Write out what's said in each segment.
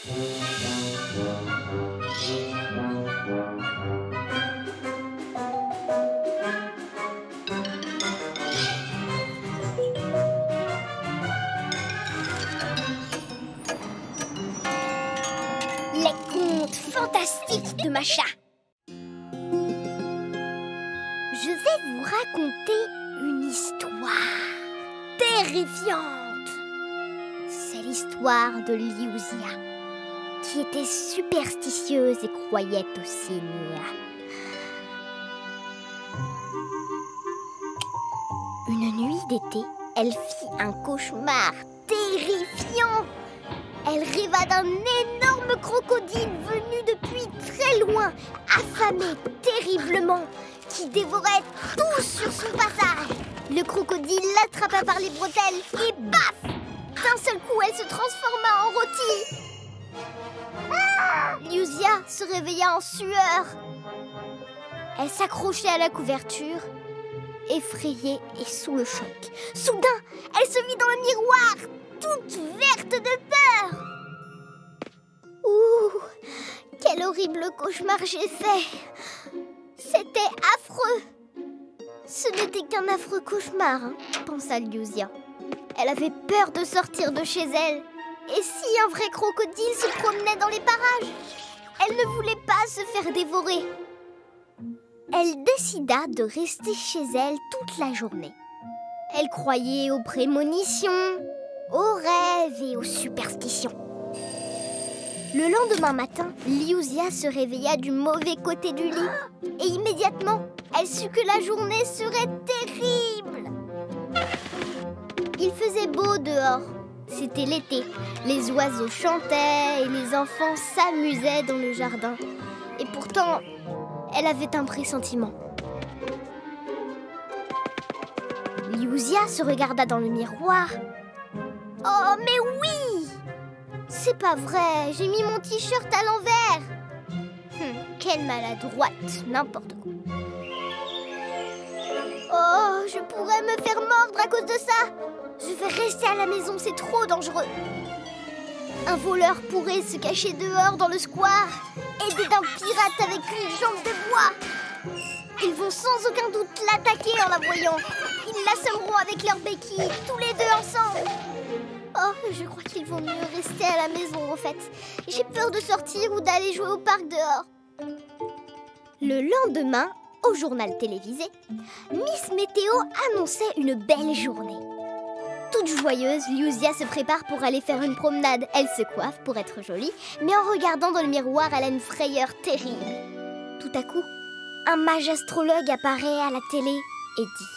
Les contes fantastiques de Macha. Je vais vous raconter une histoire terrifiante. C'est l'histoire de Liuzia, qui était superstitieuse et croyait aux signes. Une nuit d'été, elle fit un cauchemar terrifiant. Elle rêva d'un énorme crocodile venu depuis très loin, affamé terriblement, qui dévorait tout sur son passage. Le crocodile l'attrapa par les bretelles et baf! D'un seul coup, elle se transforma en rôti. Liuzia se réveilla en sueur. Elle s'accrochait à la couverture, effrayée et sous le choc. Soudain, elle se vit dans le miroir, toute verte de peur. Ouh, quel horrible cauchemar j'ai fait. C'était affreux. Ce n'était qu'un affreux cauchemar, pensa Liuzia. Elle avait peur de sortir de chez elle. Et si un vrai crocodile se promenait dans les parages? Elle ne voulait pas se faire dévorer. Elle décida de rester chez elle toute la journée. Elle croyait aux prémonitions, aux rêves et aux superstitions. Le lendemain matin, Liuzia se réveilla du mauvais côté du lit. Et immédiatement, elle sut que la journée serait terrible. Il faisait beau dehors. C'était l'été. Les oiseaux chantaient et les enfants s'amusaient dans le jardin. Et pourtant, elle avait un pressentiment. Liuzia se regarda dans le miroir. Oh, mais oui! C'est pas vrai, j'ai mis mon t-shirt à l'envers. Quelle maladroite, n'importe quoi. Oh, je pourrais me faire mordre à cause de ça. Je vais rester à la maison, c'est trop dangereux. Un voleur pourrait se cacher dehors dans le square, aidé d'un pirate avec une jambe de bois. Ils vont sans aucun doute l'attaquer en la voyant. Ils l'assommeront avec leurs béquilles, tous les deux ensemble. Oh, je crois qu'il vaut mieux rester à la maison, en fait. J'ai peur de sortir ou d'aller jouer au parc dehors. Le lendemain, au journal télévisé, Miss Météo annonçait une belle journée. Toute joyeuse, Liuzia se prépare pour aller faire une promenade. Elle se coiffe pour être jolie, mais en regardant dans le miroir, elle a une frayeur terrible. Tout à coup, un mage astrologue apparaît à la télé et dit: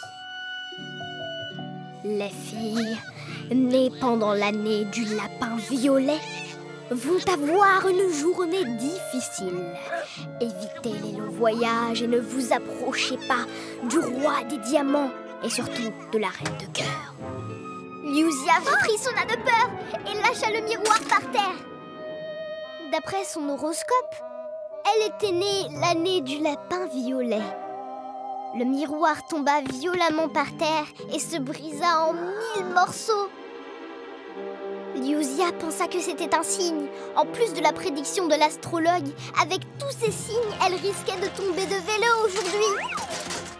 Les filles nées pendant l'année du lapin violet vont avoir une journée difficile. Évitez les longs voyages et ne vous approchez pas du roi des diamants et surtout de la reine de cœur. Liuzia frissonna de peur et lâcha le miroir par terre. D'après son horoscope, elle était née l'année du lapin violet. Le miroir tomba violemment par terre et se brisa en 1000 morceaux. Liuzia pensa que c'était un signe. En plus de la prédiction de l'astrologue, avec tous ces signes, elle risquait de tomber de vélo aujourd'hui.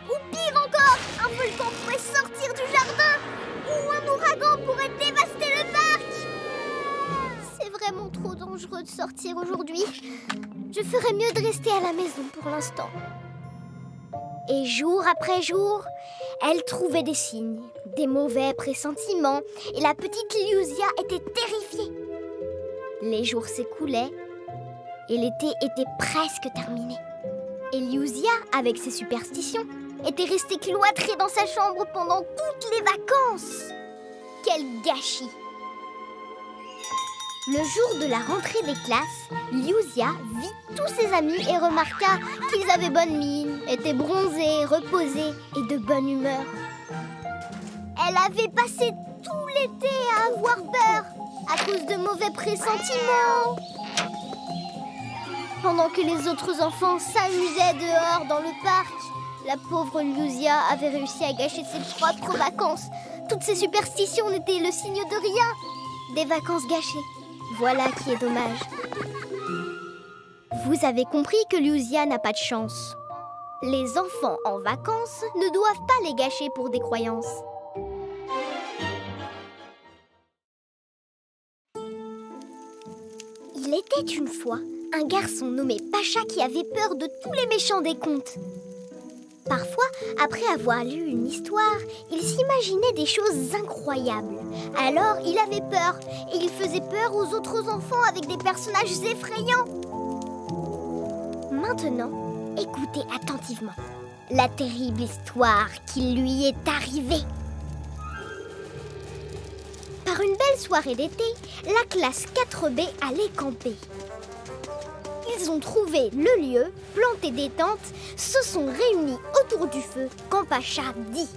Ou pire encore, un volcan pourrait sortir du jardin. Ou un ouragan pourrait dévaster le parc. C'est vraiment trop dangereux de sortir aujourd'hui. Je ferais mieux de rester à la maison pour l'instant. Et jour après jour, elle trouvait des signes, des mauvais pressentiments, et la petite Liuzia était terrifiée. Les jours s'écoulaient, et l'été était presque terminé. Et Liuzia, avec ses superstitions, était restée cloîtrée dans sa chambre pendant toutes les vacances. Quel gâchis! Le jour de la rentrée des classes, Liuzia vit tous ses amis et remarqua qu'ils avaient bonne mine, étaient bronzés, reposés et de bonne humeur. Elle avait passé tout l'été à avoir peur à cause de mauvais pressentiments. Pendant que les autres enfants s'amusaient dehors dans le parc, la pauvre Liuzia avait réussi à gâcher ses propres vacances. Toutes ces superstitions n'étaient le signe de rien. Des vacances gâchées. Voilà qui est dommage. Vous avez compris que Luzia n'a pas de chance. Les enfants en vacances ne doivent pas les gâcher pour des croyances. Il était une fois un garçon nommé Pacha qui avait peur de tous les méchants des contes. Parfois, après avoir lu une histoire, il s'imaginait des choses incroyables. Alors, il avait peur et il faisait peur aux autres enfants avec des personnages effrayants. Maintenant, écoutez attentivement la terrible histoire qui lui est arrivée. Par une belle soirée d'été, la classe 4B allait camper. Ils ont trouvé le lieu, planté des tentes, se sont réunis autour du feu quand Pacha dit: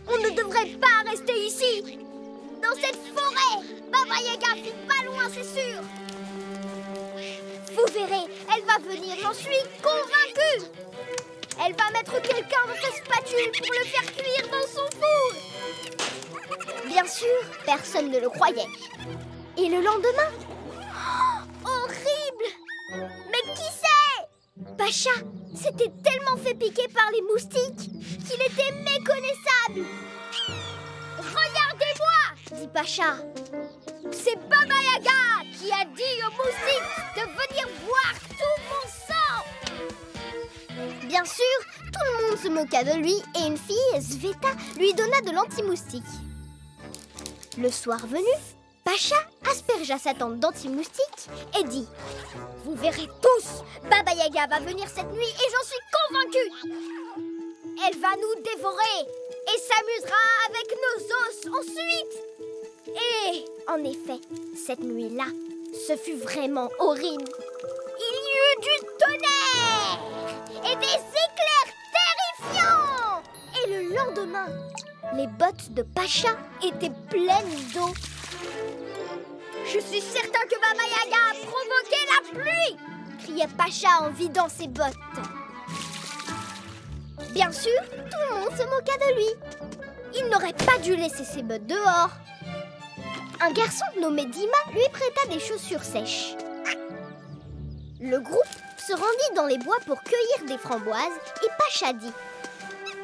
on ne devrait pas rester ici. Dans cette forêt, Baba Yaga vit pas loin, c'est sûr. Vous verrez, elle va venir, j'en suis convaincue. Elle va mettre quelqu'un dans sa spatule pour le faire cuire dans son four. Bien sûr, personne ne le croyait. Et le lendemain, horrible! Mais qui c'est? Pacha s'était tellement fait piquer par les moustiques qu'il était méconnaissable. Regardez-moi, dit Pacha. C'est Baba Yaga qui a dit aux moustiques de venir boire tout mon sang. Bien sûr, tout le monde se moqua de lui et une fille, Sveta, lui donna de l'anti-moustique. Le soir venu, Pacha aspergea sa tente d'anti-moustique et dit: vous verrez tous, Baba Yaga va venir cette nuit et j'en suis convaincue. Elle va nous dévorer et s'amusera avec nos os ensuite. Et en effet, cette nuit-là, ce fut vraiment horrible. Il y eut du tonnerre et des éclairs terrifiants. Et le lendemain, les bottes de Pacha étaient pleines d'eau. Je suis certain que Baba Yaga a provoqué la pluie, criait Pacha en vidant ses bottes. Bien sûr, tout le monde se moqua de lui. Il n'aurait pas dû laisser ses bottes dehors. Un garçon nommé Dima lui prêta des chaussures sèches. Le groupe se rendit dans les bois pour cueillir des framboises et Pacha dit: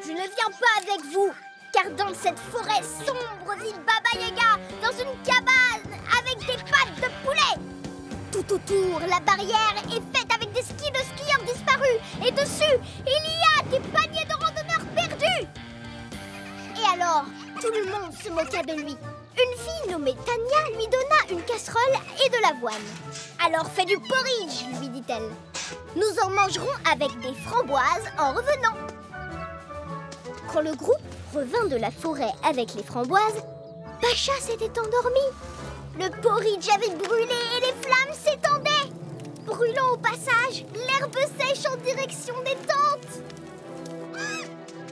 je ne viens pas avec vous, car dans cette forêt sombre vit Baba Yaga dans une cabane avec des pattes de poulet. Tout autour, la barrière est faite avec des skis de skieurs disparus et dessus, il y a des paniers de randonneurs perdus. Et alors, tout le monde se moqua de lui. Une fille nommée Tania lui donna une casserole et de l'avoine. Alors fais du porridge, lui dit-elle. Nous en mangerons avec des framboises en revenant. Quand le groupe revint de la forêt avec les framboises, Pacha s'était endormi. Le porridge avait brûlé et les flammes s'étendaient, brûlant au passage l'herbe sèche en direction des tentes.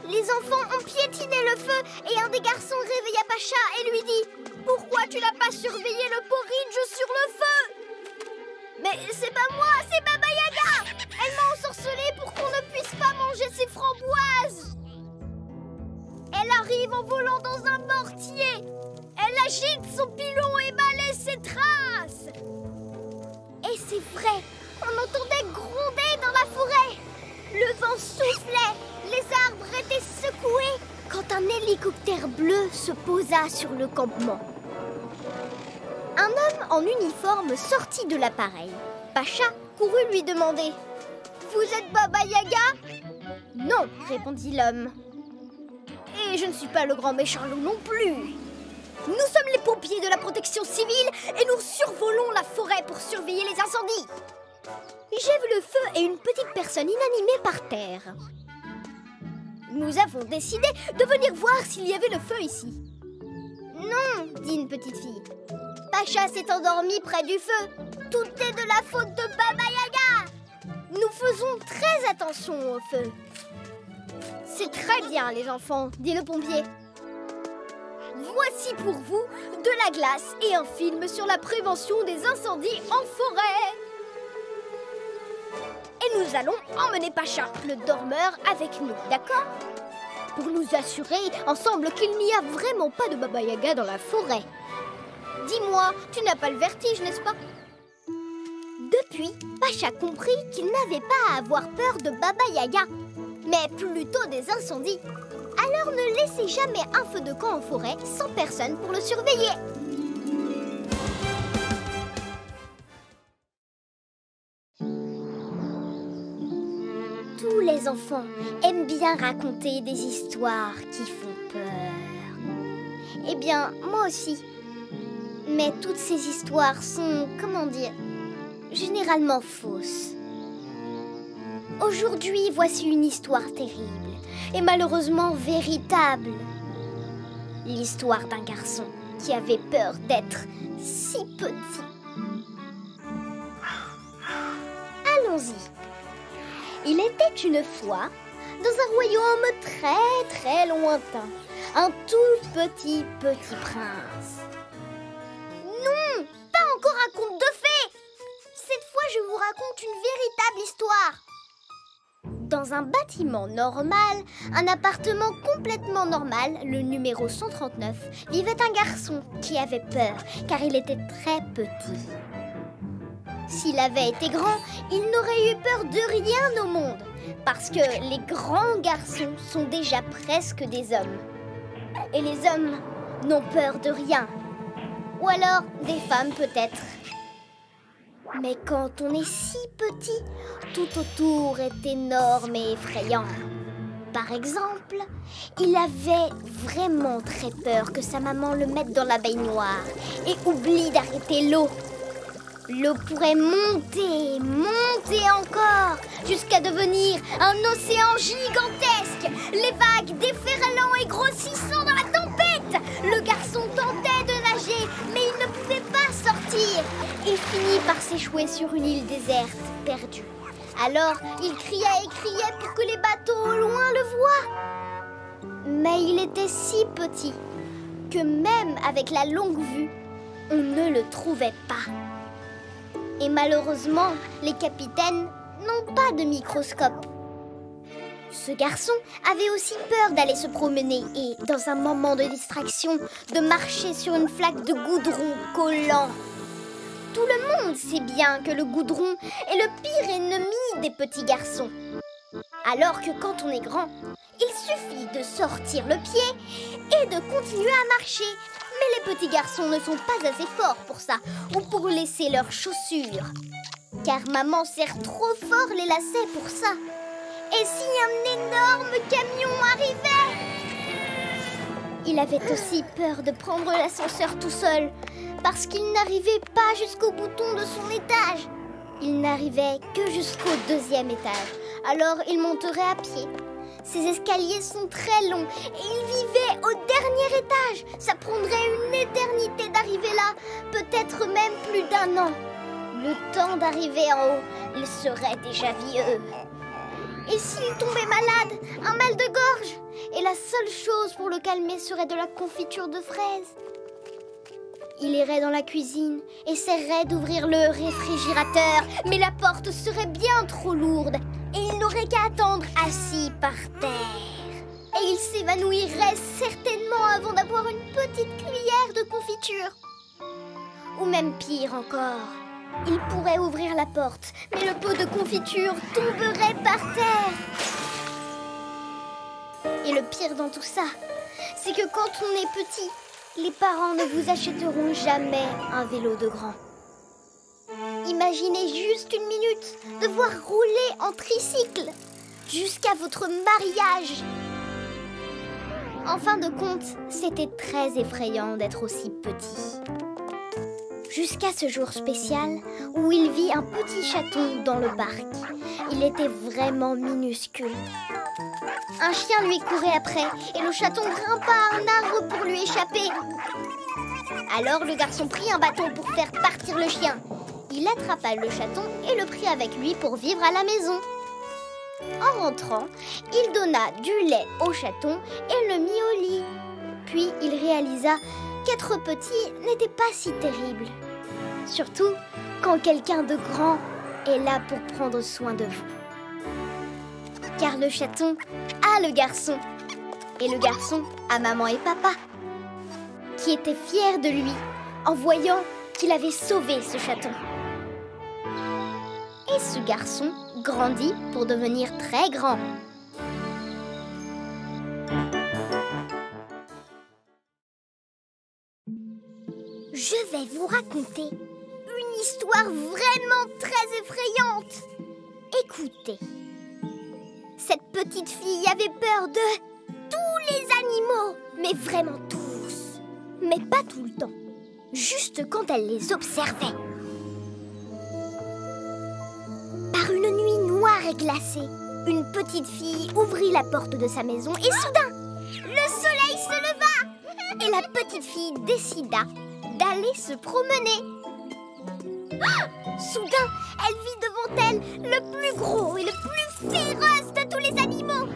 Les enfants ont piétiné le feu et un des garçons réveilla Pacha et lui dit: pourquoi tu n'as pas surveillé le porridge sur le feu? Mais c'est pas moi, c'est Baba Yaga. Elle m'a ensorcelée pour qu'on ne puisse pas manger ses framboises. Elle arrive en volant dans un mortier. Elle agite son pilon et balaie ses traces. Et c'est vrai, on entendait gronder dans la forêt. Le vent soufflait, les arbres étaient secoués quand un hélicoptère bleu se posa sur le campement. Un homme en uniforme sortit de l'appareil. Pacha courut lui demander: vous êtes Baba Yaga? Non, répondit l'homme. Et je ne suis pas le grand méchant loup non plus. Nous sommes les pompiers de la protection civile et nous survolons la forêt pour surveiller les incendies. J'ai vu le feu et une petite personne inanimée par terre. Nous avons décidé de venir voir s'il y avait le feu ici. Non, dit une petite fille. Pacha s'est endormi près du feu. Tout est de la faute de Baba Yaga. Nous faisons très attention au feu. C'est très bien, les enfants, dit le pompier. Voici pour vous de la glace et un film sur la prévention des incendies en forêt. Et nous allons emmener Pacha, le dormeur, avec nous, d'accord? Pour nous assurer ensemble qu'il n'y a vraiment pas de Baba Yaga dans la forêt. Dis-moi, tu n'as pas le vertige, n'est-ce pas? Depuis, Pacha comprit qu'il n'avait pas à avoir peur de Baba Yaga, mais plutôt des incendies. Alors ne laissez jamais un feu de camp en forêt sans personne pour le surveiller. Tous les enfants aiment bien raconter des histoires qui font peur. Eh bien, moi aussi. Mais toutes ces histoires sont, comment dire, généralement fausses. Aujourd'hui, voici une histoire terrible et malheureusement véritable. L'histoire d'un garçon qui avait peur d'être si petit. Allons-y. Il était une fois dans un royaume très très lointain, un tout petit prince. Non, pas encore un conte de fées. Cette fois, je vous raconte une véritable histoire. Dans un bâtiment normal, un appartement complètement normal, le numéro 139, vivait un garçon qui avait peur car il était très petit. S'il avait été grand, il n'aurait eu peur de rien au monde parce que les grands garçons sont déjà presque des hommes. Et les hommes n'ont peur de rien. Ou alors des femmes peut-être. Mais quand on est si petit, tout autour est énorme et effrayant. Par exemple, il avait vraiment très peur que sa maman le mette dans la baignoire et oublie d'arrêter l'eau. L'eau pourrait monter, monter encore, jusqu'à devenir un océan gigantesque, les vagues déferlant et grossissant dans la tempête. Le garçon tentait de nager, mais il ne pouvait pas sortir. Il finit par s'échouer sur une île déserte, perdue. Alors, il criait et criait pour que les bateaux au loin le voient. Mais il était si petit que même avec la longue vue, on ne le trouvait pas. Et malheureusement, les capitaines n'ont pas de microscope. Ce garçon avait aussi peur d'aller se promener et, dans un moment de distraction, de marcher sur une flaque de goudron collant. Tout le monde sait bien que le goudron est le pire ennemi des petits garçons. Alors que quand on est grand, il suffit de sortir le pied et de continuer à marcher. Mais les petits garçons ne sont pas assez forts pour ça, ou pour laisser leurs chaussures. Car maman serre trop fort les lacets pour ça. Et si un énorme camion arrivait? Il avait aussi peur de prendre l'ascenseur tout seul, parce qu'il n'arrivait pas jusqu'au bouton de son étage. Il n'arrivait que jusqu'au 2e étage, alors il monterait à pied. Ces escaliers sont très longs et il vivait au dernier étage. Ça prendrait une éternité d'arriver là, peut-être même plus d'1 an. Le temps d'arriver en haut, il serait déjà vieux. Et s'il tombait malade, un mal de gorge? Et la seule chose pour le calmer serait de la confiture de fraises. Il irait dans la cuisine, essaierait d'ouvrir le réfrigérateur, mais la porte serait bien trop lourde et il n'aurait qu'à attendre assis par terre. Et il s'évanouirait certainement avant d'avoir une petite cuillère de confiture. Ou même pire encore, il pourrait ouvrir la porte, mais le pot de confiture tomberait par terre. Et le pire dans tout ça, c'est que quand on est petit, les parents ne vous achèteront jamais un vélo de grand. Imaginez juste une minute devoir rouler en tricycle jusqu'à votre mariage. En fin de compte, c'était très effrayant d'être aussi petit. Jusqu'à ce jour spécial où il vit un petit chaton dans le parc. Il était vraiment minuscule. Un chien lui courait après et le chaton grimpa à un arbre pour lui échapper. Alors le garçon prit un bâton pour faire partir le chien. Il attrapa le chaton et le prit avec lui pour vivre à la maison. En rentrant, il donna du lait au chaton et le mit au lit. Puis il réalisa qu'être petit n'était pas si terrible. Surtout quand quelqu'un de grand est là pour prendre soin de vous. Car le chaton a le garçon, et le garçon a maman et papa, qui étaient fiers de lui en voyant qu'il avait sauvé ce chaton. Et ce garçon grandit pour devenir très grand. Je vais vous raconter une histoire vraiment très effrayante. Écoutez. Cette petite fille avait peur de tous les animaux, mais vraiment tous. Mais pas tout le temps, juste quand elle les observait. Par une nuit noire et glacée, une petite fille ouvrit la porte de sa maison et soudain, le soleil se leva. Et la petite fille décida d'aller se promener. Soudain, elle vit devant elle le plus gros et le plus féroce de tous les animaux.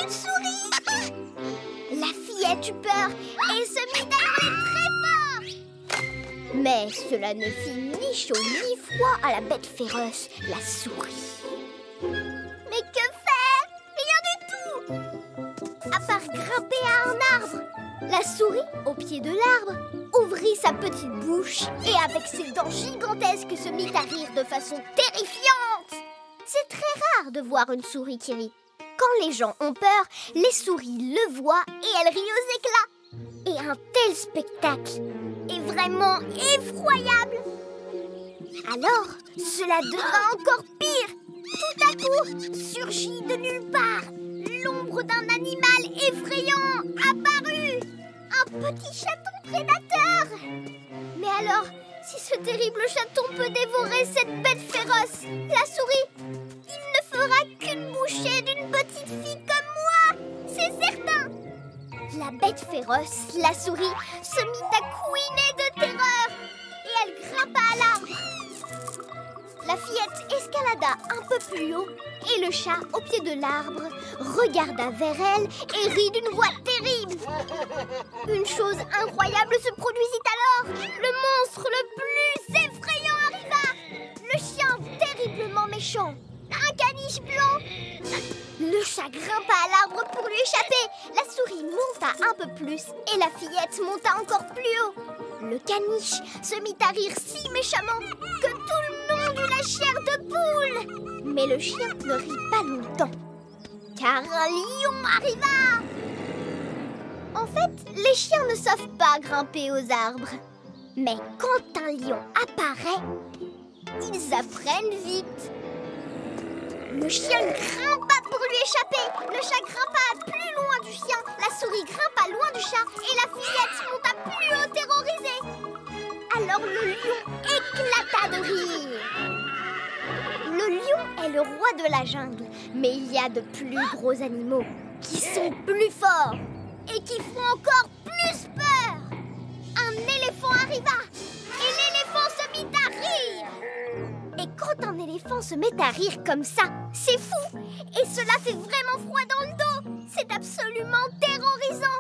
Une souris. La fillette eut peur et se mit à hurler très fort. Mais cela ne fit ni chaud ni froid à la bête féroce, la souris. Mais que faire? Rien du tout. À part grimper à un arbre. La souris, au pied de l'arbre, ouvrit sa petite bouche et avec ses dents gigantesques se mit à rire de façon terrifiante. C'est très rare de voir une souris qui rit. Quand les gens ont peur, les souris le voient et elles rient aux éclats. Et un tel spectacle est vraiment effroyable. Alors, cela devint encore pire. Tout à coup, surgit de nulle part l'ombre d'un animal effrayant apparut. Un petit chaton prédateur. Mais alors, si ce terrible chaton peut dévorer cette bête féroce, la souris, il ne fera qu'une bouchée d'une petite fille comme moi, c'est certain. La bête féroce, la souris, se mit à couiner de terreur et elle grimpa à l'arbre. La fillette escalada un peu plus haut et le chat, au pied de l'arbre, regarda vers elle et rit d'une voix terrible. Une chose incroyable se produisit alors. Le monstre le plus effrayant arriva. Le chien terriblement méchant. Un caniche blanc. Le chat grimpa à l'arbre pour lui échapper. La souris monta un peu plus et la fillette monta encore plus haut. Le caniche se mit à rire si méchamment que tout le monde eut la chair de poule. Mais le chien ne rit pas longtemps, car un lion arriva. En fait, les chiens ne savent pas grimper aux arbres. Mais quand un lion apparaît, ils apprennent vite. Le chien grimpa pour lui échapper. Le chat grimpa plus loin du chien. La souris grimpa loin du chat. Et la fillette monta plus haut terrorisée. Alors le lion éclata de rire. Le lion est le roi de la jungle. Mais il y a de plus gros animaux qui sont plus forts et qui font encore plus peur. Un éléphant arriva. Et l'éléphant se mit à rire. Et quand un éléphant se met à rire comme ça, c'est fou. Et cela fait vraiment froid dans le dos. C'est absolument terrorisant.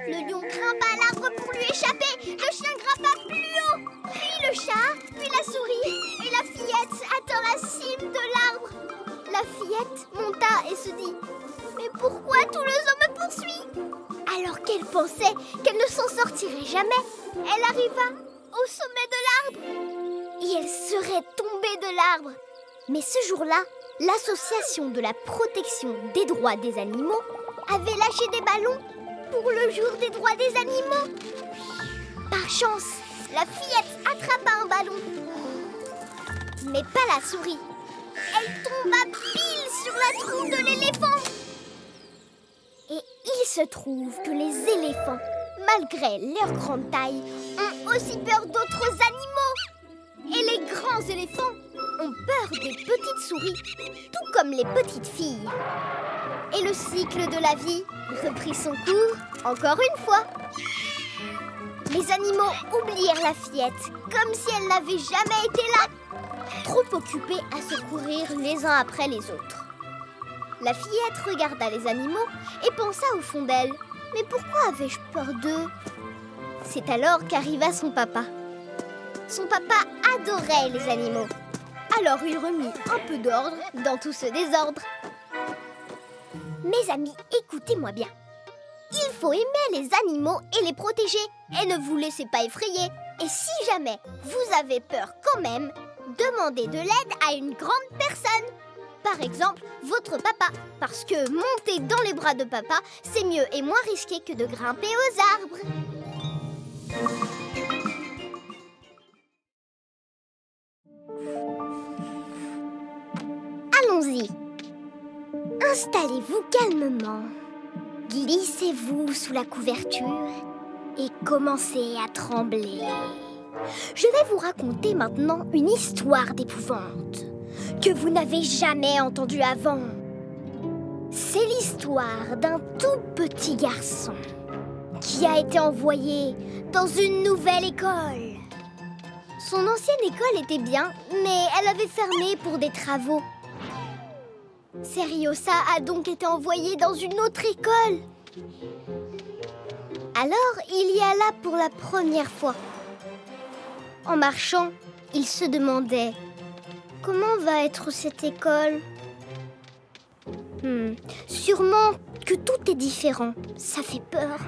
Le lion grimpa à l'arbre pour lui échapper. Le chien grimpa plus haut. Puis le chat, puis la souris. Et la fillette atteint la cime de l'arbre. La fillette monta et se dit: mais pourquoi tout le zoo me poursuit? Alors qu'elle pensait qu'elle ne s'en sortirait jamais, elle arriva au sommet de l'arbre. Et elle serait tombée de l'arbre. Mais ce jour-là, l'association de la protection des droits des animaux avait lâché des ballons pour le jour des droits des animaux. Par chance, la fillette attrapa un ballon. Mais pas la souris. Elle tomba pile sur la trompe de l'éléphant. Et il se trouve que les éléphants, malgré leur grande taille, ont aussi peur d'autres animaux. Et les grands éléphants ont peur des petites souris, tout comme les petites filles. Et le cycle de la vie reprit son cours encore une fois. Les animaux oublièrent la fillette, comme si elle n'avait jamais été là, trop occupés à se courir les uns après les autres. La fillette regarda les animaux et pensa au fond d'elle: mais pourquoi avais-je peur d'eux? C'est alors qu'arriva son papa. Son papa adorait les animaux. Alors il remit un peu d'ordre dans tout ce désordre. Mes amis, écoutez-moi bien. Il faut aimer les animaux et les protéger. Et ne vous laissez pas effrayer. Et si jamais vous avez peur quand même, demandez de l'aide à une grande personne. Par exemple, votre papa. Parce que monter dans les bras de papa, c'est mieux et moins risqué que de grimper aux arbres. Allons-y. Installez-vous calmement. Glissez-vous sous la couverture et commencez à trembler. Je vais vous raconter maintenant une histoire d'épouvante que vous n'avez jamais entendue avant. C'est l'histoire d'un tout petit garçon qui a été envoyé dans une nouvelle école. Son ancienne école était bien, mais elle avait fermé pour des travaux. Seriosa a donc été envoyé dans une autre école. Alors, il y alla pour la première fois. En marchant, il se demandait « Comment va être cette école ?» Sûrement que tout est différent. Ça fait peur.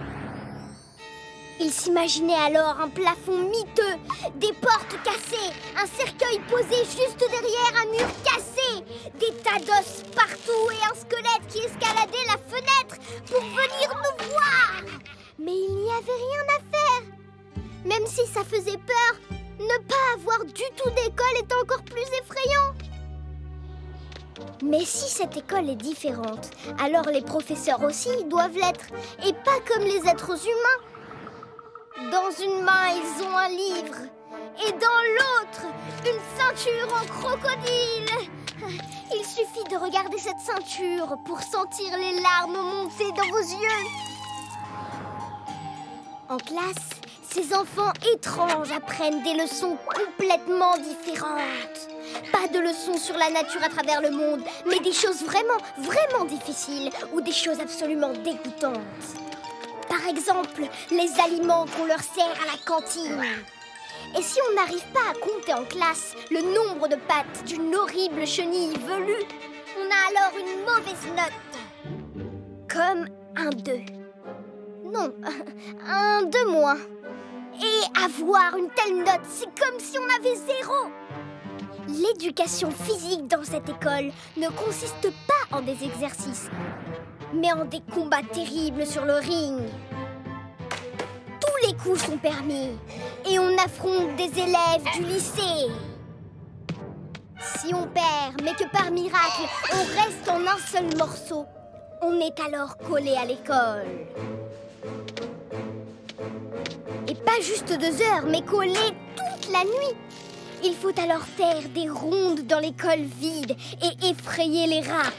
Il s'imaginait alors un plafond miteux, des portes cassées, un cercueil posé juste derrière un mur cassé, des tas d'os partout et un squelette qui escaladait la fenêtre pour venir nous voir. Mais il n'y avait rien à faire. Même si ça faisait peur, ne pas avoir du tout d'école est encore plus effrayant. Mais si cette école est différente, alors les professeurs aussi doivent l'être, et pas comme les êtres humains. Dans une main, ils ont un livre, et dans l'autre, une ceinture en crocodile. Il suffit de regarder cette ceinture pour sentir les larmes monter dans vos yeux. En classe, ces enfants étranges apprennent des leçons complètement différentes. Pas de leçons sur la nature à travers le monde, mais des choses vraiment, vraiment difficiles ou des choses absolument dégoûtantes. Par exemple, les aliments qu'on leur sert à la cantine. Et si on n'arrive pas à compter en classe le nombre de pattes d'une horrible chenille velue, on a alors une mauvaise note. Comme un 2. Non, un 2 moins. Et avoir une telle note, c'est comme si on avait 0. L'éducation physique dans cette école ne consiste pas en des exercices, mais en des combats terribles sur le ring. Tous les coups sont permis et on affronte des élèves du lycée. Si on perd, mais que par miracle, on reste en un seul morceau, on est alors collé à l'école. Et pas juste 2 heures, mais collé toute la nuit. Il faut alors faire des rondes dans l'école vide et effrayer les rats.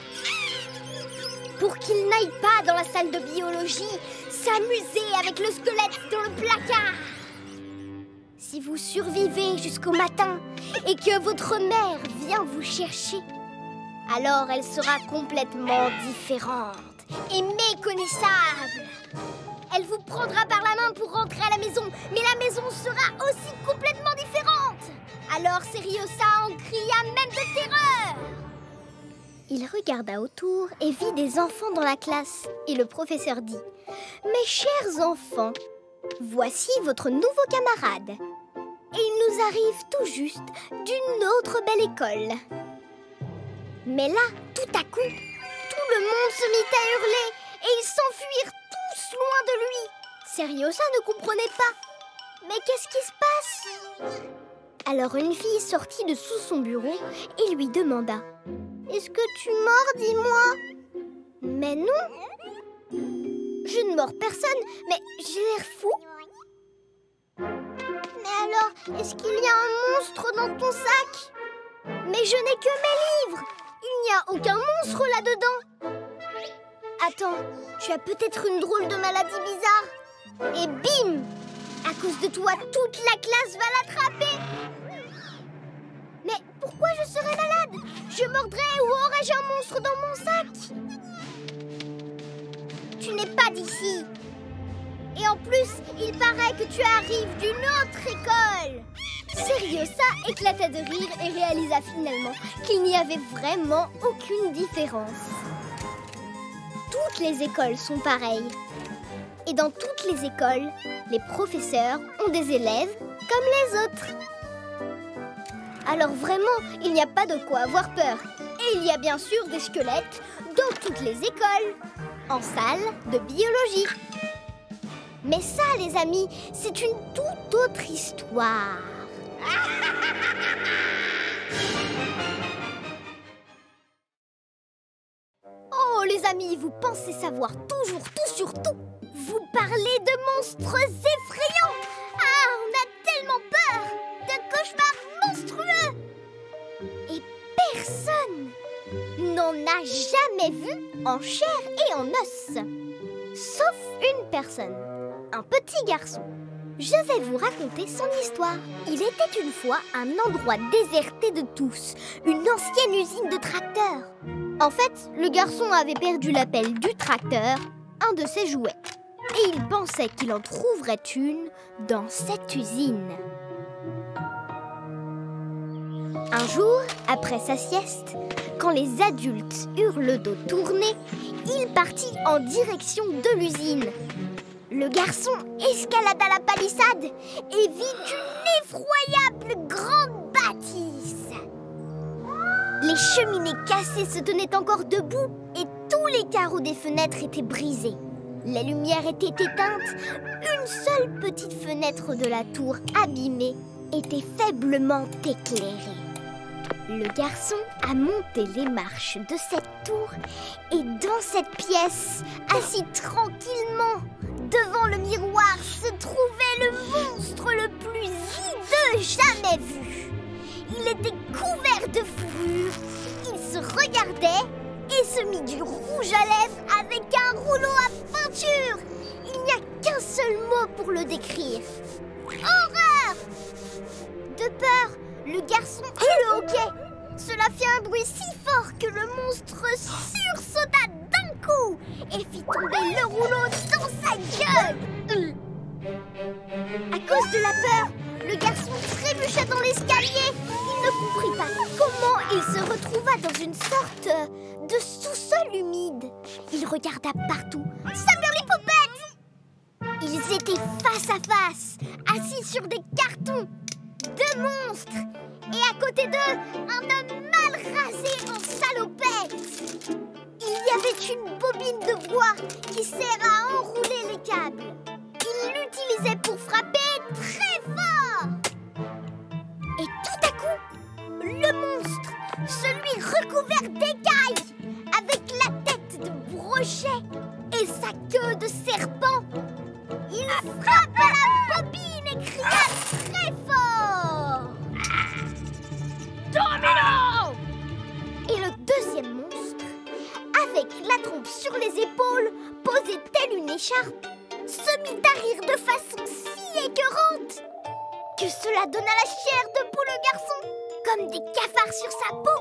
Pour qu'ils n'aillent pas dans la salle de biologie, s'amuser avec le squelette dans le placard. Si vous survivez jusqu'au matin et que votre mère vient vous chercher, alors elle sera complètement différente et méconnaissable. Elle vous prendra par la main pour rentrer à la maison, mais la maison sera aussi complètement différente. Alors Seriosa en cria même de terreur. Il regarda autour et vit des enfants dans la classe. Et le professeur dit « Mes chers enfants, voici votre nouveau camarade. Et il nous arrive tout juste d'une autre belle école. » Mais là, tout à coup, tout le monde se mit à hurler et ils s'enfuirent tous loin de lui. Seriosa ne comprenait pas. Mais qu'est-ce qui se passe? Alors une fille sortit de sous son bureau et lui demanda « Est-ce que tu mords, dis-moi » Mais non. Je ne mords personne, mais j'ai l'air fou. Mais alors, est-ce qu'il y a un monstre dans ton sac? Mais je n'ai que mes livres. Il n'y a aucun monstre là-dedans. Attends, tu as peut-être une drôle de maladie bizarre. Et bim! À cause de toi, toute la classe va l'attraper. Mais pourquoi je serais malade? Je mordrais ou aurais-je un monstre dans mon sac? Tu n'es pas d'ici. Et en plus, il paraît que tu arrives d'une autre école. Seriosa éclata de rire et réalisa finalement qu'il n'y avait vraiment aucune différence. Toutes les écoles sont pareilles. Et dans toutes les écoles, les professeurs ont des élèves comme les autres. Alors vraiment, il n'y a pas de quoi avoir peur. Et il y a bien sûr des squelettes dans toutes les écoles, en salle de biologie. Mais ça, les amis, c'est une toute autre histoire. Oh, les amis, vous pensez savoir toujours tout sur tout. Vous parlez de monstres effrayants. Ah, on a tellement peur de cauchemars monstrueux. Et personne n'en a jamais vu en chair et en os. Sauf une personne, un petit garçon. Je vais vous raconter son histoire. Il était une fois un endroit déserté de tous, une ancienne usine de tracteurs. En fait, le garçon avait perdu la pelle du tracteur, un de ses jouets. Et il pensait qu'il en trouverait une dans cette usine. Un jour, après sa sieste, quand les adultes eurent le dos tourné, il partit en direction de l'usine. Le garçon escalada la palissade et vit une effroyable grande bâtisse. Les cheminées cassées se tenaient encore debout et tous les carreaux des fenêtres étaient brisés. Les lumières étaient éteintes. Une seule petite fenêtre de la tour abîmée était faiblement éclairée. Le garçon a monté les marches de cette tour et dans cette pièce, assis tranquillement, devant le miroir se trouvait le monstre le plus hideux jamais vu. Il était couvert de fourrure, il se regardait et se mit du rouge à lèvres avec un rouleau à peinture. Il n'y a qu'un seul mot pour le décrire. Horreur! De peur, le garçon et le hoquet. Cela fit un bruit si fort que le monstre sursauta d'un coup et fit tomber le rouleau dans sa gueule. À cause de la peur, le garçon trébucha dans l'escalier. Il ne comprit pas comment il se retrouva dans une sorte de sous-sol humide. Il regarda partout. Saberlipopette! Ils étaient face à face, assis sur des cartons. Deux monstres. Et à côté d'eux, un homme mal rasé en salopette. Il y avait une bobine de bois qui sert à enrouler les câbles. Il l'utilisait pour frapper très fort. Et tout à coup, le monstre, celui recouvert d'écailles, avec la tête de brochet et sa queue de serpent, il frappe à la bobine et cria très fort. Domino! Et le deuxième monstre, avec la trompe sur les épaules, posée telle une écharpe, se mit à rire de façon si écœurante que cela donna la chair de poule au garçon, comme des cafards sur sa peau.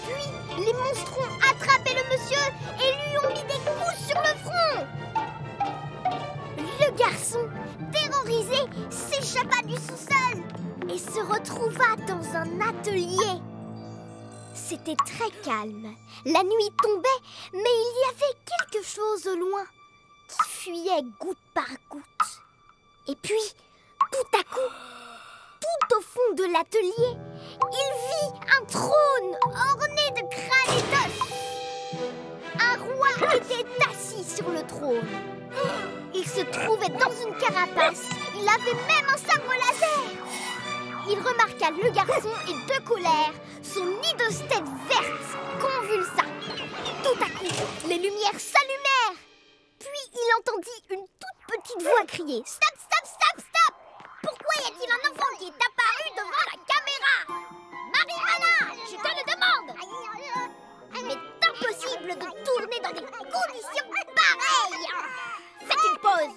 Puis, les monstres ont attrapé le monsieur et lui ont mis des coups sur le front. Le garçon, terrorisé, s'échappa du sous-sol et se retrouva dans un atelier. C'était très calme. La nuit tombait, mais il y avait quelque chose au loin qui fuyait goutte par goutte. Et puis, tout à coup, tout au fond de l'atelier, il vit un trône orné de crânes et d'os. Un roi était assis sur le trône. Il se trouvait dans une carapace. Il avait même un sabre laser. Il remarqua le garçon et de colère, son hideuse tête verte convulsa. Tout à coup, les lumières s'allumèrent. Puis il entendit une toute petite voix crier « Stop, stop, stop, stop ! Pourquoi y a-t-il un enfant qui est apparu devant la caméra ? Marie-Anna, je te le demande ! Il m'est impossible de tourner dans des conditions pareilles ! Faites une pause !»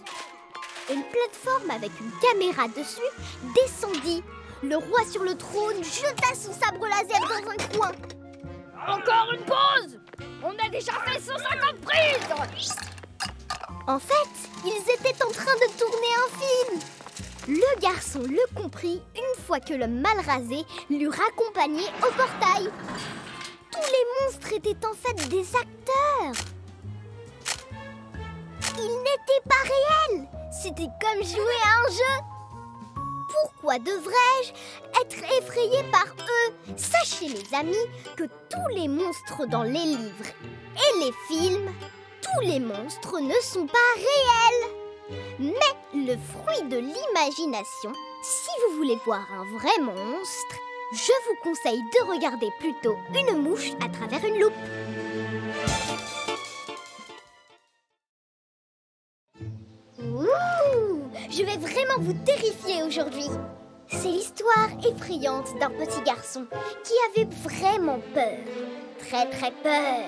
Une plateforme avec une caméra dessus descendit. Le roi sur le trône jeta son sabre laser dans un coin. Encore une pause! On a déjà fait 150 prises! En fait, ils étaient en train de tourner un film. Le garçon le comprit une fois que l'homme mal rasé l'eut raccompagné au portail. Tous les monstres étaient en fait des acteurs. Ils n'étaient pas réels. C'était comme jouer à un jeu. Pourquoi devrais-je être effrayée par eux? Sachez, les amis, que tous les monstres dans les livres et les films, tous les monstres ne sont pas réels, mais le fruit de l'imagination. Si vous voulez voir un vrai monstre, je vous conseille de regarder plutôt une mouche à travers une loupe. Ouh, je vais vraiment vous terrifier aujourd'hui. C'est l'histoire effrayante d'un petit garçon qui avait vraiment peur. Très très peur.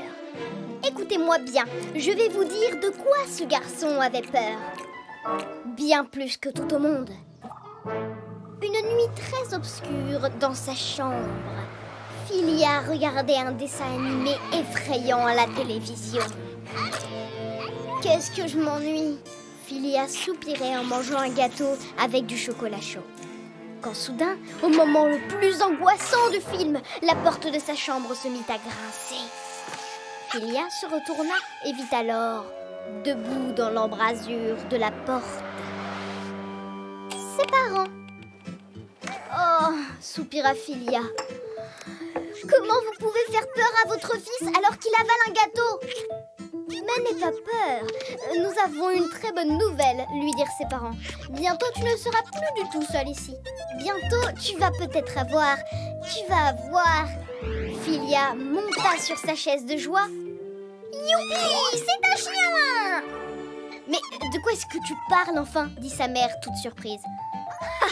Écoutez-moi bien, je vais vous dire de quoi ce garçon avait peur. Bien plus que tout au monde. Une nuit très obscure dans sa chambre, Philia regardait un dessin animé effrayant à la télévision. Qu'est-ce que je m'ennuie? Philia soupirait en mangeant un gâteau avec du chocolat chaud. Quand soudain, au moment le plus angoissant du film, la porte de sa chambre se mit à grincer. Philia se retourna et vit alors, debout dans l'embrasure de la porte, ses parents. Oh, soupira Philia. Comment vous pouvez faire peur à votre fils alors qu'il avale un gâteau? Mais n'aie pas peur, nous avons une très bonne nouvelle, lui dirent ses parents. Bientôt tu ne seras plus du tout seul ici. Bientôt tu vas peut-être avoir... Philia monta sur sa chaise de joie. Youpi, c'est un chien! Mais de quoi est-ce que tu parles enfin? Dit sa mère toute surprise.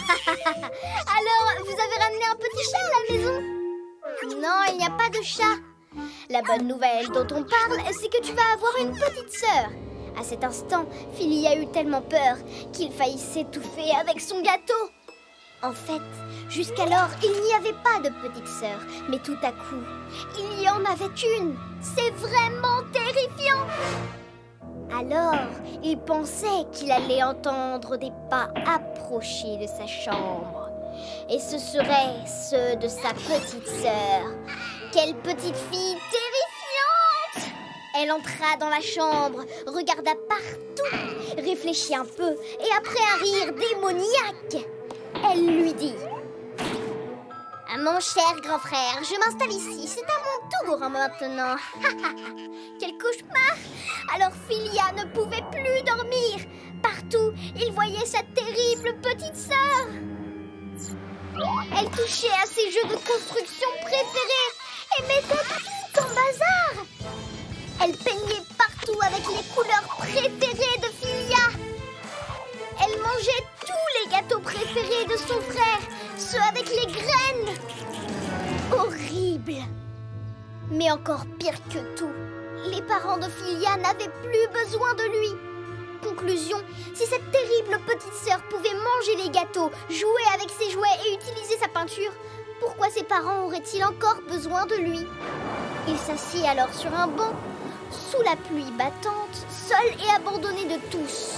Alors, vous avez ramené un petit chat à la maison? Non, il n'y a pas de chat. La bonne nouvelle dont on parle, c'est que tu vas avoir une petite sœur. À cet instant, Philia eut tellement peur qu'il faillit s'étouffer avec son gâteau. En fait, jusqu'alors, il n'y avait pas de petite sœur, mais tout à coup, il y en avait une. C'est vraiment terrifiant. Alors, il pensait qu'il allait entendre des pas approcher de sa chambre. Et ce seraient ceux de sa petite sœur. Quelle petite fille terrifiante! Elle entra dans la chambre, regarda partout, réfléchit un peu et après un rire démoniaque, elle lui dit: « Mon cher grand frère, je m'installe ici, c'est à mon tour maintenant. » Quel cauchemar! Alors Philia ne pouvait plus dormir. Partout, il voyait sa terrible petite sœur. Elle touchait à ses jeux de construction préférés et mettait tout en bazar. Elle peignait partout avec les couleurs préférées de Philia. Elle mangeait tous les gâteaux préférés de son frère, ceux avec les graines. Horrible! Mais encore pire que tout, les parents de Philia n'avaient plus besoin de lui. Conclusion, si cette terrible petite sœur pouvait manger les gâteaux, jouer avec ses jouets et utiliser sa peinture, pourquoi ses parents auraient-ils encore besoin de lui? Il s'assit alors sur un banc, sous la pluie battante, seul et abandonné de tous.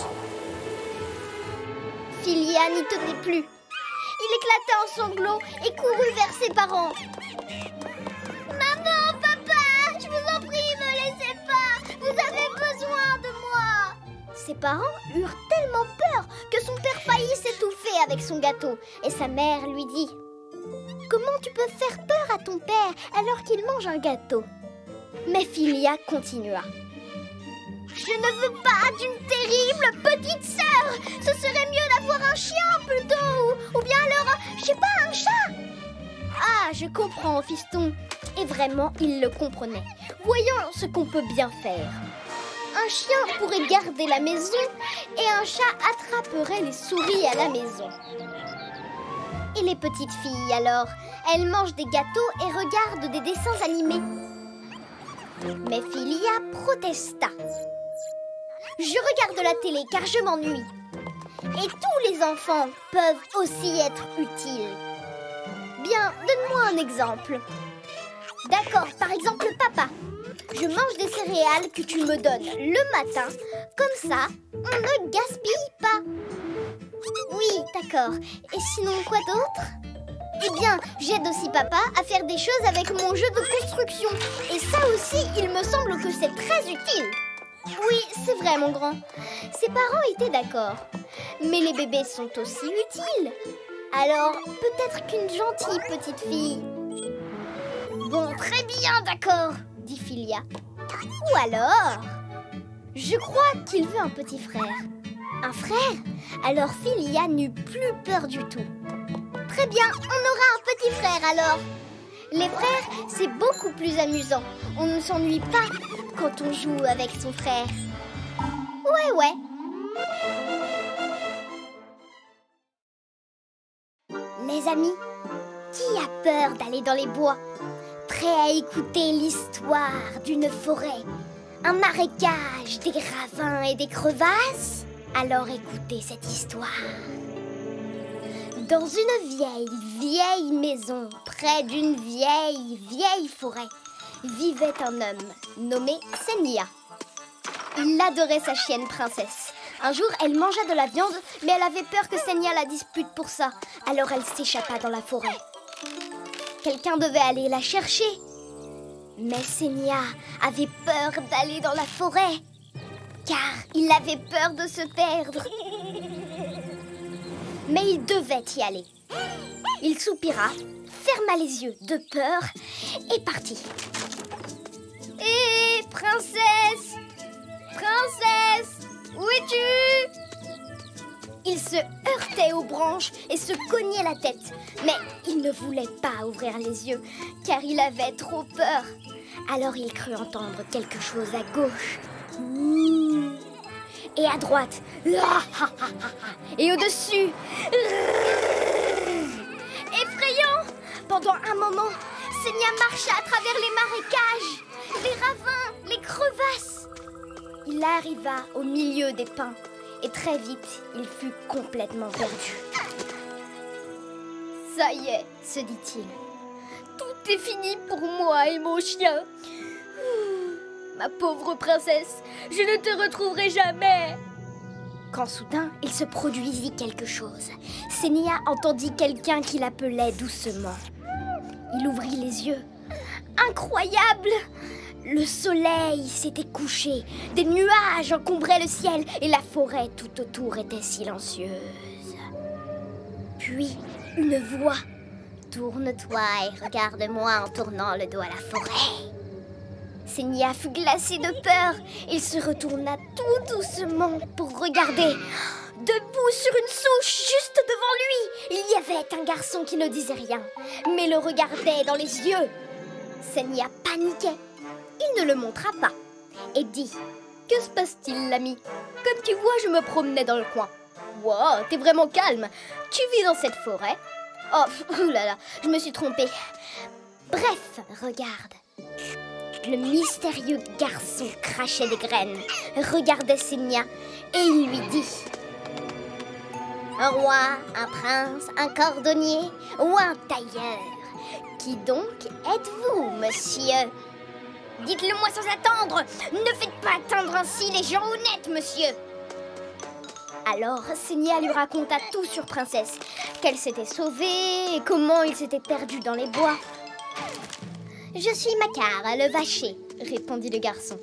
Philia n'y tenait plus. Il éclata en sanglots et courut vers ses parents. « Maman, papa, je vous en prie, me laissez pas. Vous avez besoin de moi. » Ses parents eurent tellement peur que son père faillit s'étouffer avec son gâteau. Et sa mère lui dit: « Comment tu peux faire peur à ton père alors qu'il mange un gâteau ?» Mais Philia continua. « Je ne veux pas d'une terrible petite sœur. Ce serait mieux d'avoir un chien plutôt, ou bien alors, je sais pas, un chat. » Ah, je comprends, fiston. Et vraiment, il le comprenait. Voyons ce qu'on peut bien faire. Un chien pourrait garder la maison et un chat attraperait les souris à la maison. Et les petites filles alors, elles mangent des gâteaux et regardent des dessins animés. Mais Philia protesta. « Je regarde la télé car je m'ennuie. Et tous les enfants peuvent aussi être utiles. Bien, donne-moi un exemple. D'accord, par exemple, papa. Je mange des céréales que tu me donnes le matin. Comme ça, on ne gaspille pas. » Oui, d'accord. Et sinon, quoi d'autre? Eh bien, j'aide aussi papa à faire des choses avec mon jeu de construction. Et ça aussi, il me semble que c'est très utile. Oui, c'est vrai, mon grand. Ses parents étaient d'accord. Mais les bébés sont aussi utiles. Alors, peut-être qu'une gentille petite fille. Bon, très bien, d'accord, dit Philia. Ou alors, je crois qu'il veut un petit frère. Un frère? Alors Philia n'eut plus peur du tout. Très bien, on aura un petit frère alors. Les frères, c'est beaucoup plus amusant. On ne s'ennuie pas quand on joue avec son frère. Ouais. Les amis, qui a peur d'aller dans les bois? Prêt à écouter l'histoire d'une forêt? Un marécage, des ravins et des crevasses? Alors écoutez cette histoire. Dans une vieille maison, près d'une vieille forêt, vivait un homme nommé Senya. Il adorait sa chienne Princesse. Un jour, elle mangea de la viande, mais elle avait peur que Senya la dispute pour ça. Alors elle s'échappa dans la forêt. Quelqu'un devait aller la chercher. Mais Senya avait peur d'aller dans la forêt, car il avait peur de se perdre. Mais il devait y aller. Il soupira, ferma les yeux de peur et partit. Hé, princesse! Princesse! Où es-tu? Il se heurtait aux branches et se cognait la tête. Mais il ne voulait pas ouvrir les yeux, car il avait trop peur. Alors il crut entendre quelque chose à gauche. Et à droite. Et au-dessus. Effrayant! Pendant un moment, Senya marcha à travers les marécages, les ravins, les crevasses. Il arriva au milieu des pins et très vite, il fut complètement perdu. Ça y est, se dit-il. Tout est fini pour moi et mon chien. Ma pauvre princesse, je ne te retrouverai jamais. Quand soudain, il se produisit quelque chose. Senya entendit quelqu'un qui l'appelait doucement. Il ouvrit les yeux. Incroyable! Le soleil s'était couché, des nuages encombraient le ciel et la forêt tout autour était silencieuse. Puis, une voix. Tourne-toi et regarde-moi en tournant le dos à la forêt. Senya fut glacé de peur. Il se retourna tout doucement pour regarder. Debout sur une souche, juste devant lui, il y avait un garçon qui ne disait rien, mais le regardait dans les yeux. Senya paniquait. Il ne le montra pas et dit: Que se passe-t-il, l'ami? Comme tu vois, je me promenais dans le coin. Wow, t'es vraiment calme. Tu vis dans cette forêt? Oh, oulala, je me suis trompée. Bref, regarde. Le mystérieux garçon crachait des graines, regardait Senya et il lui dit: Un roi, un prince, un cordonnier ou un tailleur? Qui donc êtes-vous, monsieur? Dites-le-moi sans attendre. Ne faites pas attendre ainsi les gens honnêtes, monsieur. Alors, Senya lui raconta tout sur Princesse, qu'elle s'était sauvée et comment il s'était perdu dans les bois. Je suis Makar, le vacher, répondit le garçon.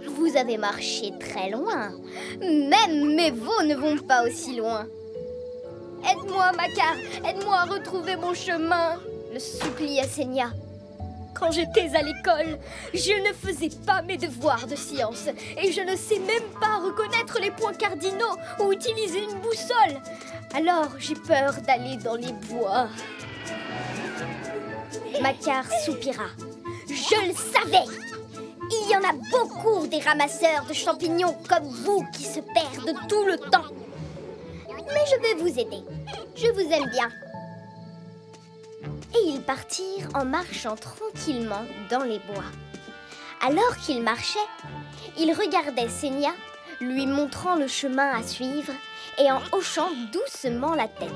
Vous avez marché très loin. Même mes veaux ne vont pas aussi loin. Aide-moi, Makar, aide-moi à retrouver mon chemin, le supplia Senya. Quand j'étais à l'école, je ne faisais pas mes devoirs de science et je ne sais même pas reconnaître les points cardinaux ou utiliser une boussole. Alors j'ai peur d'aller dans les bois. Makar soupira. Je le savais! Il y en a beaucoup des ramasseurs de champignons comme vous qui se perdent tout le temps. Mais je vais vous aider. Je vous aime bien. Et ils partirent en marchant tranquillement dans les bois. Alors qu'ils marchaient, ils regardaient Senya, lui montrant le chemin à suivre et en hochant doucement la tête.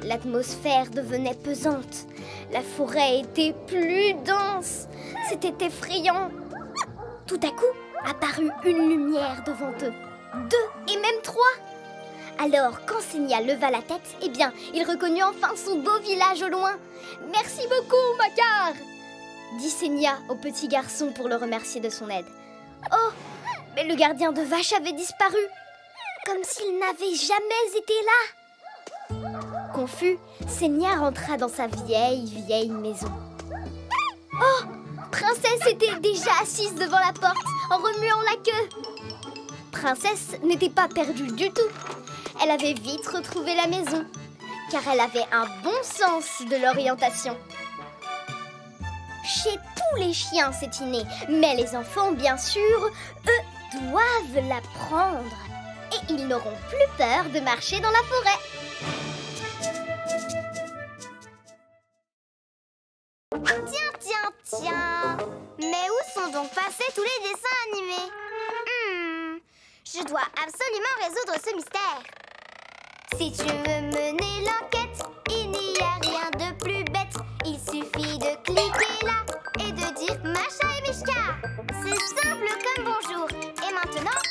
L'atmosphère devenait pesante. La forêt était plus dense. C'était effrayant. Tout à coup, apparut une lumière devant eux. 2 et même 3. Alors, quand Senya leva la tête, eh bien, il reconnut enfin son beau village au loin. « Merci beaucoup, Makar !» dit Senya au petit garçon pour le remercier de son aide. Oh, mais le gardien de vache avait disparu, comme s'il n'avait jamais été là. Confus, Sénia rentra dans sa vieille maison. Oh, Princesse était déjà assise devant la porte en remuant la queue. Princesse n'était pas perdue du tout. Elle avait vite retrouvé la maison, car elle avait un bon sens de l'orientation. Chez tous les chiens, c'est inné, mais les enfants, bien sûr, eux, doivent l'apprendre. Et ils n'auront plus peur de marcher dans la forêt. Tiens. Mais où sont donc passés tous les dessins animés? Je dois absolument résoudre ce mystère. Si tu veux mener l'enquête, il n'y a rien de plus bête. Il suffit de cliquer là et de dire Macha et Mishka. C'est simple comme bonjour. Et maintenant,